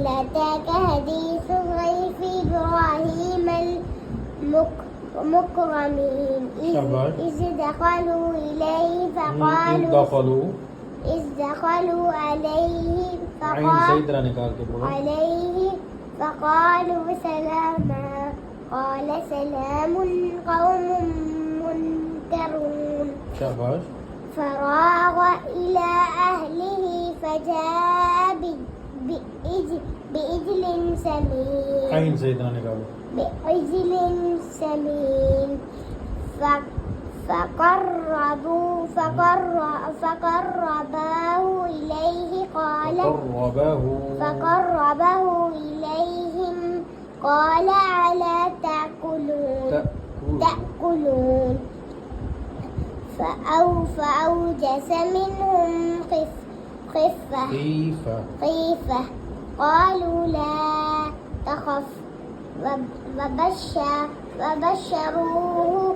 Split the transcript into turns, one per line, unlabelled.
هل أتاك حديث ضيف إبراهيم المكرمين إذ دخلوا عليه فقالوا فقالوا سلاما قال سلام قوم منكرون فراغ إلى أهله فجاء بعجل سمين فقرباه إليهم قال ألا تأكلون فأوجس منهم خيفة قالوا لا تخف وبشروه